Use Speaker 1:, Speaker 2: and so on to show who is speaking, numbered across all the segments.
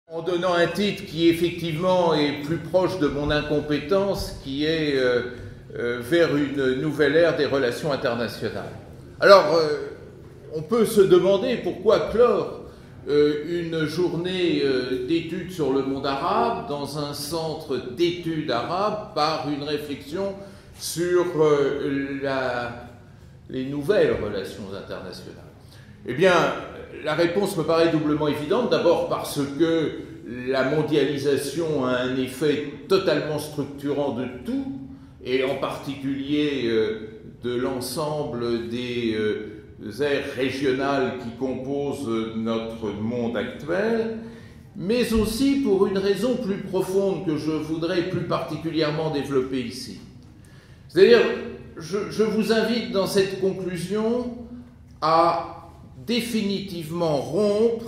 Speaker 1: En donnant un titre qui effectivement est plus proche de mon incompétence, qui est vers une nouvelle ère des relations internationales. Alors, on peut se demander pourquoi clore une journée d'études sur le monde arabe dans un centre d'études arabes par une réflexion sur les nouvelles relations internationales. Eh bien, la réponse me paraît doublement évidente. D'abord parce que la mondialisation a un effet totalement structurant de tout, et en particulier de l'ensemble des aires régionales qui composent notre monde actuel, mais aussi pour une raison plus profonde que je voudrais plus particulièrement développer ici. C'est-à-dire, je vous invite dans cette conclusion à définitivement rompre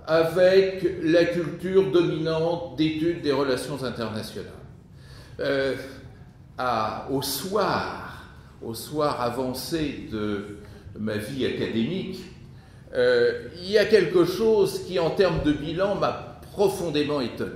Speaker 1: avec la culture dominante d'études des relations internationales. Au soir avancé de ma vie académique, il y a quelque chose qui, en termes de bilan, m'a profondément étonné.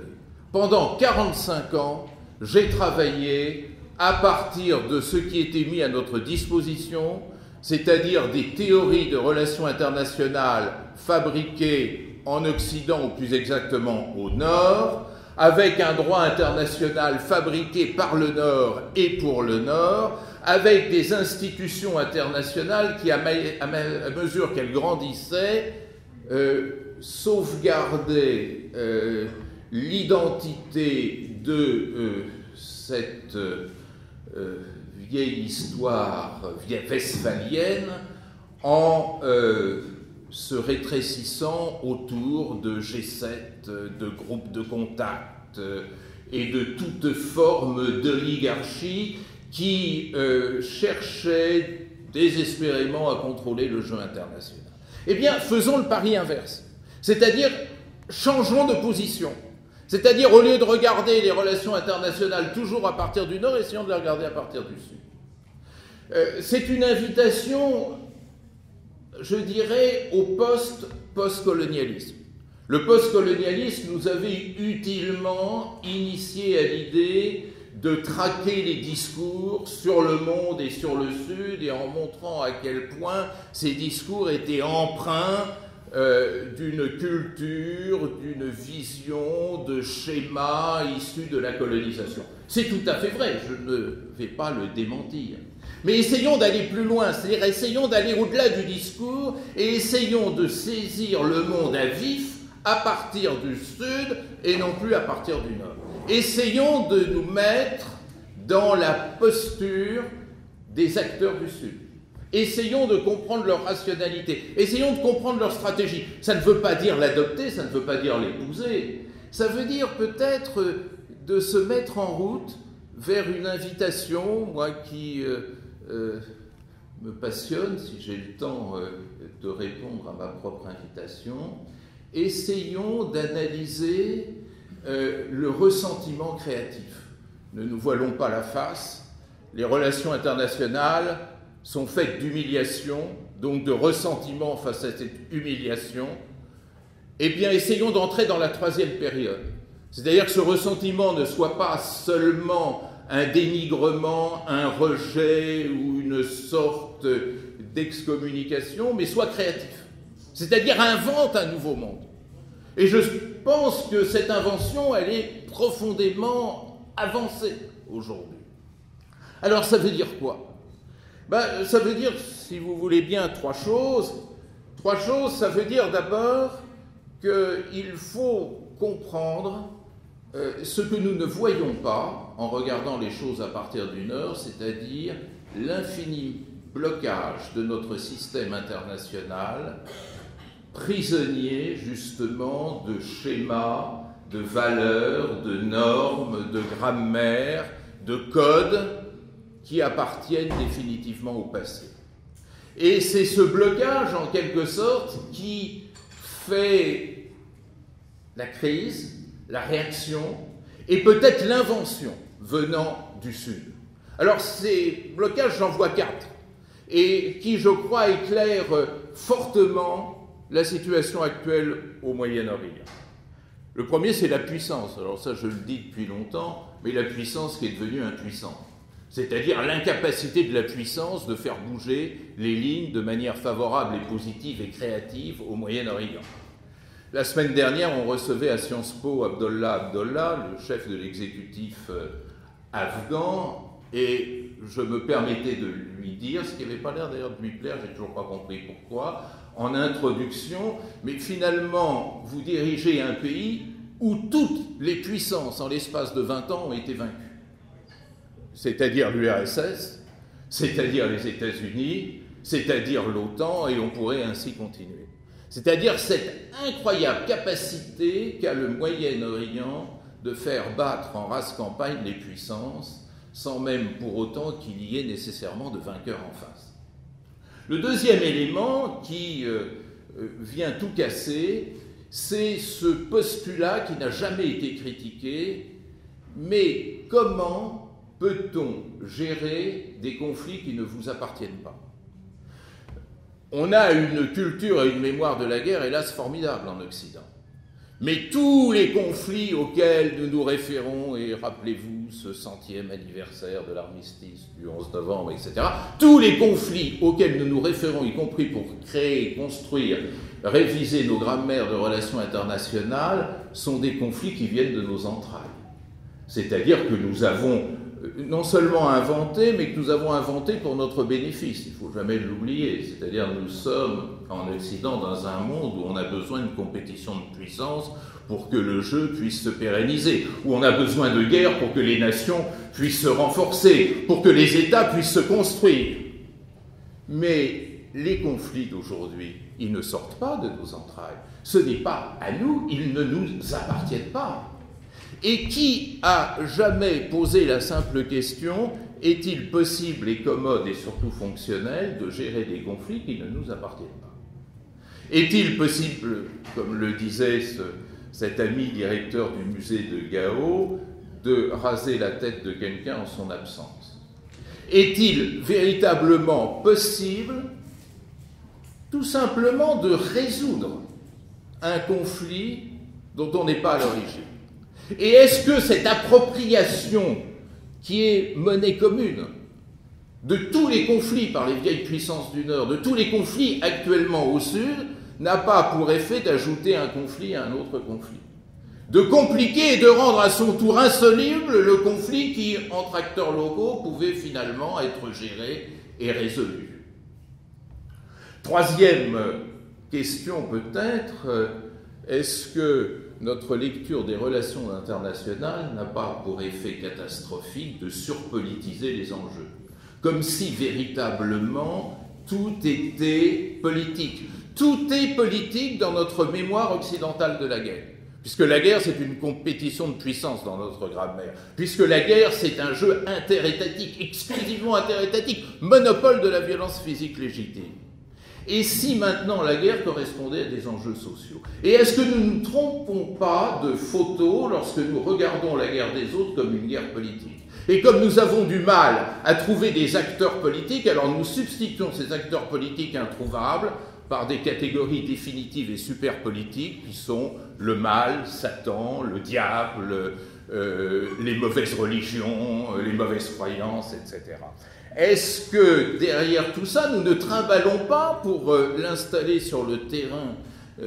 Speaker 1: Pendant 45 ans, j'ai travaillé à partir de ce qui était mis à notre disposition, c'est-à-dire des théories de relations internationales fabriquées en Occident, ou plus exactement au Nord, avec un droit international fabriqué par le Nord et pour le Nord, avec des institutions internationales qui, à mesure qu'elles grandissaient, sauvegardaient l'identité de cette vieille histoire westphalienne en se rétrécissant autour de G7, de groupes de contact et de toute forme d'oligarchie qui cherchait désespérément à contrôler le jeu international. Eh bien, faisons le pari inverse, c'est-à-dire changeons de position. C'est-à-dire, au lieu de regarder les relations internationales toujours à partir du Nord, essayons de les regarder à partir du Sud. C'est une invitation, je dirais, au post-colonialisme. Le post-colonialisme nous avait utilement initié à l'idée de traquer les discours sur le monde et sur le Sud, et en montrant à quel point ces discours étaient empreints d'une culture, d'une vision, de schémas issus de la colonisation. C'est tout à fait vrai, je ne vais pas le démentir. Mais essayons d'aller plus loin, c'est-à-dire essayons d'aller au-delà du discours et essayons de saisir le monde à vif à partir du Sud et non plus à partir du Nord. Essayons de nous mettre dans la posture des acteurs du Sud. Essayons de comprendre leur rationalité, essayons de comprendre leur stratégie. Ça ne veut pas dire l'adopter, ça ne veut pas dire l'épouser, ça veut dire peut-être de se mettre en route vers une invitation, moi qui me passionne, si j'ai le temps de répondre à ma propre invitation. Essayons d'analyser le ressentiment créatif. Ne nous voilons pas la face, les relations internationales sont faites d'humiliation, donc de ressentiment face à cette humiliation. Eh bien, essayons d'entrer dans la troisième période. C'est-à-dire que ce ressentiment ne soit pas seulement un dénigrement, un rejet ou une sorte d'excommunication, mais soit créatif. C'est-à-dire invente un nouveau monde. Et je pense que cette invention, elle est profondément avancée aujourd'hui. Alors, ça veut dire quoi ? Ça veut dire, si vous voulez bien, trois choses. Ça veut dire d'abord qu'il faut comprendre ce que nous ne voyons pas en regardant les choses à partir du Nord, c'est-à-dire l'infini blocage de notre système international, prisonnier justement de schémas, de valeurs, de normes, de grammaire, de codes qui appartiennent définitivement au passé. Et c'est ce blocage, en quelque sorte, qui fait la crise, la réaction, et peut-être l'invention venant du Sud. Alors ces blocages, j'en vois 4, et qui, je crois, éclairent fortement la situation actuelle au Moyen-Orient. Le premier, c'est la puissance. Alors ça, je le dis depuis longtemps, mais la puissance qui est devenue impuissante. C'est-à-dire l'incapacité de la puissance de faire bouger les lignes de manière favorable et positive et créative au Moyen-Orient. La semaine dernière, on recevait à Sciences Po Abdollah Abdollah, le chef de l'exécutif afghan, et je me permettais de lui dire, ce qui n'avait pas l'air d'ailleurs de lui plaire, j'ai toujours pas compris pourquoi, en introduction, mais finalement, vous dirigez un pays où toutes les puissances en l'espace de 20 ans ont été vaincues. C'est-à-dire l'URSS, c'est-à-dire les États-Unis, c'est-à-dire l'OTAN, et on pourrait ainsi continuer. C'est-à-dire cette incroyable capacité qu'a le Moyen-Orient de faire battre en race campagne les puissances, sans même pour autant qu'il y ait nécessairement de vainqueurs en face. Le deuxième élément qui vient tout casser, c'est ce postulat qui n'a jamais été critiqué, mais comment peut-on gérer des conflits qui ne vous appartiennent pas ? On a une culture et une mémoire de la guerre, hélas, formidable en Occident. Mais tous les conflits auxquels nous nous référons, et rappelez-vous ce 100e anniversaire de l'armistice du 11 novembre, etc., tous les conflits auxquels nous nous référons, y compris pour créer, construire, réviser nos grammaires de relations internationales, sont des conflits qui viennent de nos entrailles. C'est-à-dire que nous avons non seulement inventé, mais que nous avons inventé pour notre bénéfice. Il ne faut jamais l'oublier. C'est-à-dire nous sommes en Occident dans un monde où on a besoin d'une compétition de puissance pour que le jeu puisse se pérenniser, où on a besoin de guerre pour que les nations puissent se renforcer, pour que les États puissent se construire. Mais les conflits d'aujourd'hui, ils ne sortent pas de nos entrailles. Ce n'est pas à nous, ils ne nous appartiennent pas. Et qui a jamais posé la simple question, est-il possible et commode et surtout fonctionnel de gérer des conflits qui ne nous appartiennent pas ? Est-il possible, comme le disait cet ami directeur du musée de Gao, de raser la tête de quelqu'un en son absence ? Est-il véritablement possible, tout simplement, de résoudre un conflit dont on n'est pas à l'origine ? Et est-ce que cette appropriation qui est monnaie commune de tous les conflits par les vieilles puissances du Nord, de tous les conflits actuellement au Sud, n'a pas pour effet d'ajouter un conflit à un autre conflit, de compliquer et de rendre à son tour insoluble le conflit qui, entre acteurs locaux, pouvait finalement être géré et résolu. Troisième question peut-être, est-ce que notre lecture des relations internationales n'a pas pour effet catastrophique de surpolitiser les enjeux, comme si véritablement tout était politique. Tout est politique dans notre mémoire occidentale de la guerre, puisque la guerre c'est une compétition de puissance dans notre grammaire, puisque la guerre c'est un jeu interétatique, exclusivement interétatique, monopole de la violence physique légitime. Et si maintenant la guerre correspondait à des enjeux sociaux ? Et est-ce que nous ne nous trompons pas de photo lorsque nous regardons la guerre des autres comme une guerre politique ? Et comme nous avons du mal à trouver des acteurs politiques, alors nous substituons ces acteurs politiques introuvables par des catégories définitives et super politiques qui sont le mal, Satan, le diable, les mauvaises religions, les mauvaises croyances, etc. Est-ce que derrière tout ça, nous ne trimballons pas pour l'installer sur le terrain,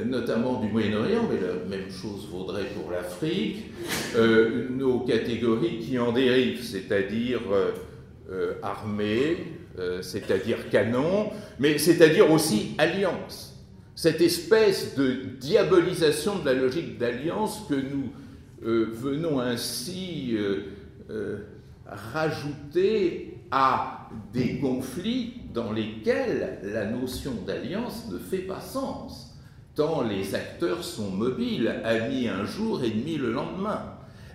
Speaker 1: notamment du Moyen-Orient, mais la même chose vaudrait pour l'Afrique, nos catégories qui en dérivent, c'est-à-dire armée, c'est-à-dire canon, mais c'est-à-dire aussi alliance. Cette espèce de diabolisation de la logique d'alliance que nous venons ainsi rajouter à des conflits dans lesquels la notion d'alliance ne fait pas sens, tant les acteurs sont mobiles, amis un jour, ennemis le lendemain.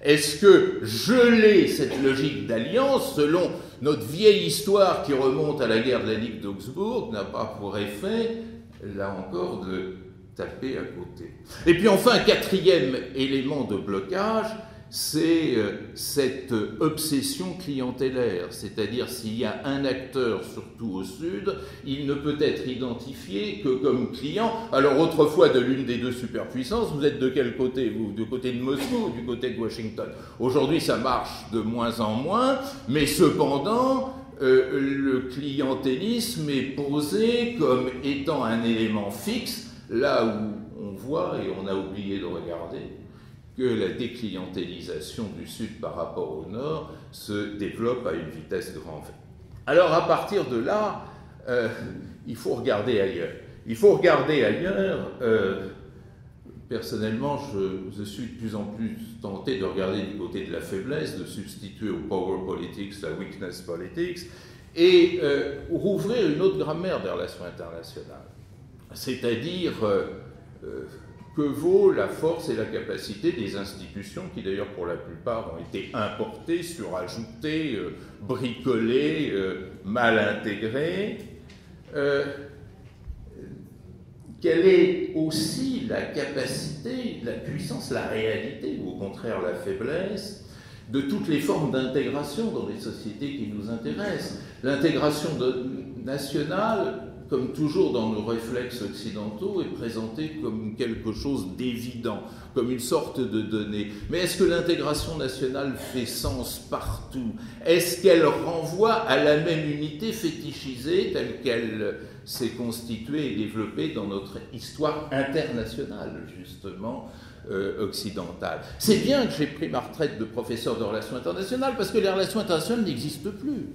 Speaker 1: Est-ce que geler cette logique d'alliance, selon notre vieille histoire qui remonte à la guerre de la Ligue d'Augsbourg, n'a pas pour effet, là encore, de taper à côté ? Et puis enfin, quatrième élément de blocage, c'est cette obsession clientélaire, c'est-à-dire s'il y a un acteur, surtout au Sud, il ne peut être identifié que comme client. Alors autrefois, de l'une des deux superpuissances, vous êtes de quel côté, vous? Du côté de Moscou ou du côté de Washington? Aujourd'hui, ça marche de moins en moins, mais cependant, le clientélisme est posé comme étant un élément fixe, là où on voit, et on a oublié de regarder, que la déclientélisation du Sud par rapport au Nord se développe à une vitesse grand V. Alors à partir de là, il faut regarder ailleurs. Il faut regarder ailleurs. Personnellement, je suis de plus en plus tenté de regarder du côté de la faiblesse, de substituer au power politics la weakness politics, et rouvrir une autre grammaire des relations internationales. C'est-à-dire que vaut la force et la capacité des institutions qui, d'ailleurs, pour la plupart, ont été importées, surajoutées, bricolées, mal intégrées. Quelle est aussi la capacité, la puissance, la réalité, ou au contraire la faiblesse, de toutes les formes d'intégration dans les sociétés qui nous intéressent. L'intégration nationale, comme toujours dans nos réflexes occidentaux, est présentée comme quelque chose d'évident, comme une sorte de donnée. Mais est-ce que l'intégration nationale fait sens partout? Est-ce qu'elle renvoie à la même unité fétichisée telle qu'elle s'est constituée et développée dans notre histoire internationale, justement, occidentale? C'est bien que j'ai pris ma retraite de professeur de relations internationales, parce que les relations internationales n'existent plus.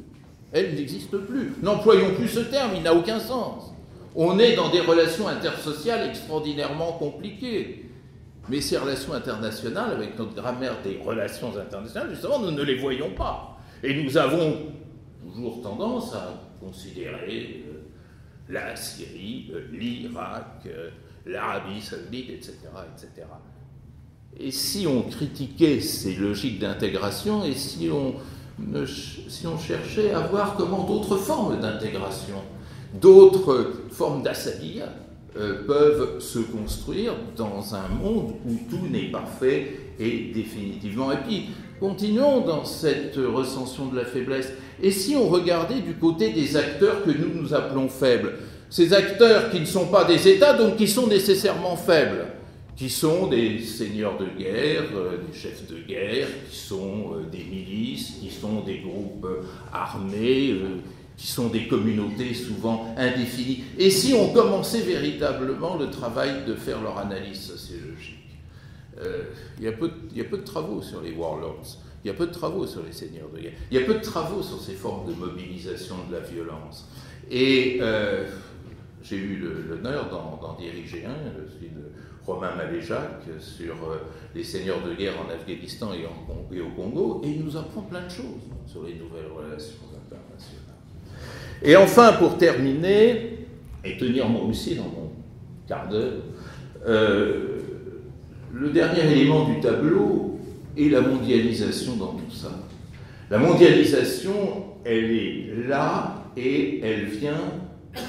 Speaker 1: Elle n'existe plus. N'employons plus ce terme, il n'a aucun sens. On est dans des relations intersociales extraordinairement compliquées. Mais ces relations internationales, avec notre grammaire des relations internationales, justement, nous ne les voyons pas. Et nous avons toujours tendance à considérer la Syrie, l'Irak, l'Arabie saoudite, etc., etc. Et si on critiquait ces logiques d'intégration, et si on cherchait à voir comment d'autres formes d'intégration, d'autres formes d'asabiya peuvent se construire dans un monde où tout n'est pas fait et définitivement. Et puis, continuons dans cette recension de la faiblesse. Et si on regardait du côté des acteurs que nous appelons faibles, ces acteurs qui ne sont pas des États, donc qui sont nécessairement faibles, qui sont des seigneurs de guerre, des chefs de guerre, qui sont des milices, qui sont des groupes armés, qui sont des communautés souvent indéfinies. Et si on commençait véritablement le travail de faire leur analyse sociologique? Il y a peu de travaux sur les warlords, il y a peu de travaux sur les seigneurs de guerre, il y a peu de travaux sur ces formes de mobilisation de la violence. Et j'ai eu l'honneur d'en diriger un, celui de Romain Maléjac, sur les seigneurs de guerre en Afghanistan et au Congo, et il nous apprend plein de choses sur les nouvelles relations internationales. Et enfin, pour terminer, et tenir moi aussi dans mon quart d'heure, le dernier élément du tableau est la mondialisation dans tout ça. La mondialisation, elle est là et elle vient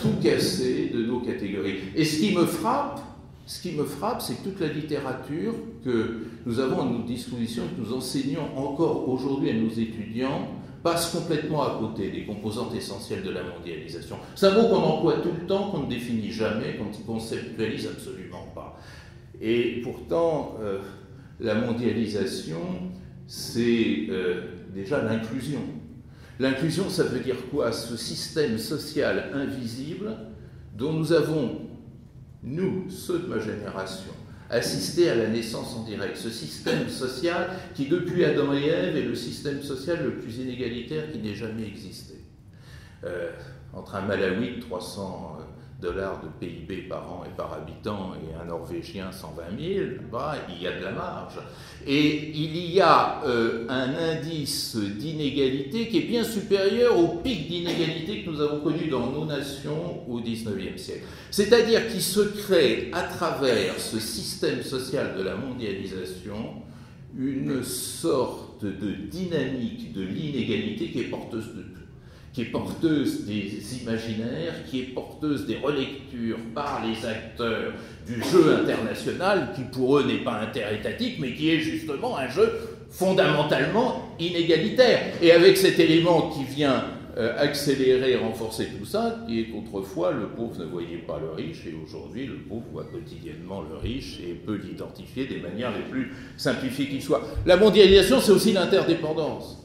Speaker 1: tout casser de nos catégories. Et ce qui me frappe, c'est que toute la littérature que nous avons à notre disposition, que nous enseignons encore aujourd'hui à nos étudiants, passe complètement à côté des composantes essentielles de la mondialisation. C'est un mot qu'on emploie tout le temps, qu'on ne définit jamais, qu'on ne conceptualise absolument pas. Et pourtant, la mondialisation, c'est déjà l'inclusion. L'inclusion, ça veut dire quoi? Ce système social invisible dont nous avons, nous, ceux de ma génération, assisté à la naissance en direct. Ce système social qui, depuis Adam et Ève, est le système social le plus inégalitaire qui n'ait jamais existé. Entre un Malawite, 300 $ de PIB par an et par habitant, et un Norvégien, 120 000, bah, il y a de la marge. Et il y a un indice d'inégalité qui est bien supérieur au pic d'inégalité que nous avons connu dans nos nations au XIXe siècle. C'est-à-dire qu'il se crée à travers ce système social de la mondialisation une sorte de dynamique de l'inégalité qui est porteuse de tout, qui est porteuse des imaginaires, qui est porteuse des relectures par les acteurs du jeu international, qui pour eux n'est pas interétatique, mais qui est justement un jeu fondamentalement inégalitaire. Et avec cet élément qui vient accélérer, renforcer tout ça, qui est qu'autrefois le pauvre ne voyait pas le riche, et aujourd'hui le pauvre voit quotidiennement le riche et peut l'identifier des manières les plus simplifiées qu'il soit. La mondialisation, c'est aussi l'interdépendance.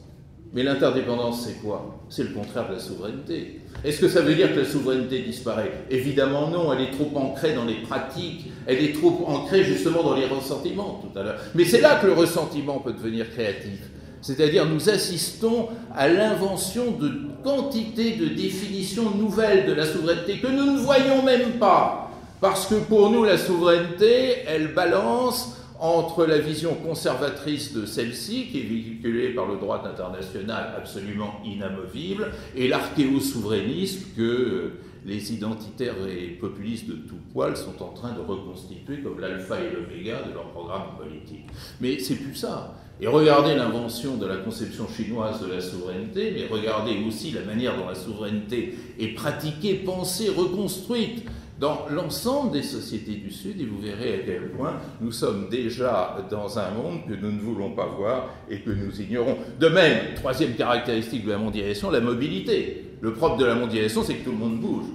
Speaker 1: Mais l'interdépendance, c'est quoi? C'est le contraire de la souveraineté. Est-ce que ça veut dire que la souveraineté disparaît? Évidemment non, elle est trop ancrée dans les pratiques, elle est trop ancrée justement dans les ressentiments tout à l'heure. Mais c'est là que le ressentiment peut devenir créatif. C'est-à-dire nous assistons à l'invention de quantité de définitions nouvelles de la souveraineté que nous ne voyons même pas. Parce que pour nous, la souveraineté, elle balance entre la vision conservatrice de celle-ci, qui est véhiculée par le droit international absolument inamovible, et l'archéo-souverainisme que les identitaires et populistes de tout poil sont en train de reconstituer comme l'alpha et l'oméga de leur programme politique. Mais c'est plus ça. Et regardez l'invention de la conception chinoise de la souveraineté, mais regardez aussi la manière dont la souveraineté est pratiquée, pensée, reconstruite dans l'ensemble des sociétés du Sud, et vous verrez à quel point nous sommes déjà dans un monde que nous ne voulons pas voir et que nous ignorons. De même, troisième caractéristique de la mondialisation, la mobilité. Le propre de la mondialisation, c'est que tout le monde bouge.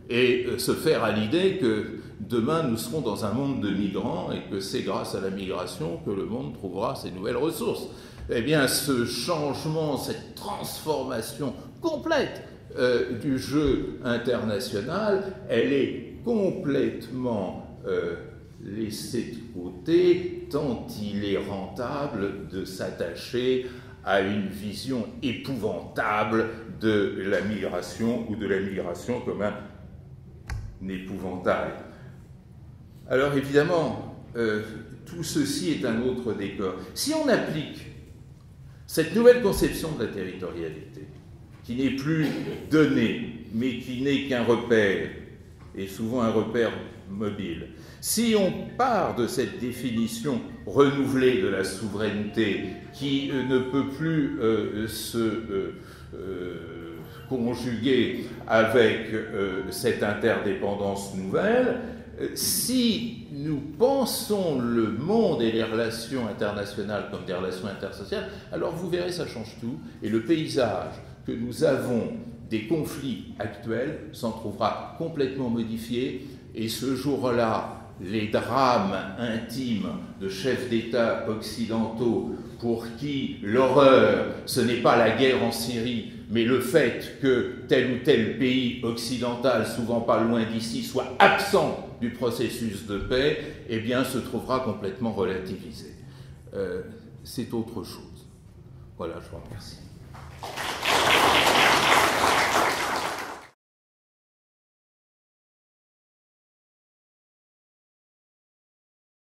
Speaker 1: Et se faire à l'idée que demain nous serons dans un monde de migrants et que c'est grâce à la migration que le monde trouvera ses nouvelles ressources. Eh bien, ce changement, cette transformation complète du jeu international, elle est complètement laissée de côté tant il est rentable de s'attacher à une vision épouvantable de la migration ou de la migration comme un épouvantail. Alors évidemment, tout ceci est un autre décor. Si on applique cette nouvelle conception de la territorialité, qui n'est plus donnée, mais qui n'est qu'un repère, et souvent un repère mobile, si on part de cette définition renouvelée de la souveraineté, qui ne peut plus se conjuguer avec cette interdépendance nouvelle, si nous pensons le monde et les relations internationales comme des relations intersociales, alors vous verrez, ça change tout, et le paysage que nous avons des conflits actuels s'en trouvera complètement modifié, et ce jour-là, les drames intimes de chefs d'État occidentaux pour qui l'horreur, ce n'est pas la guerre en Syrie, mais le fait que tel ou tel pays occidental, souvent pas loin d'ici, soit absent du processus de paix, eh bien, se trouvera complètement relativisé. C'est autre chose. Voilà, je vous remercie.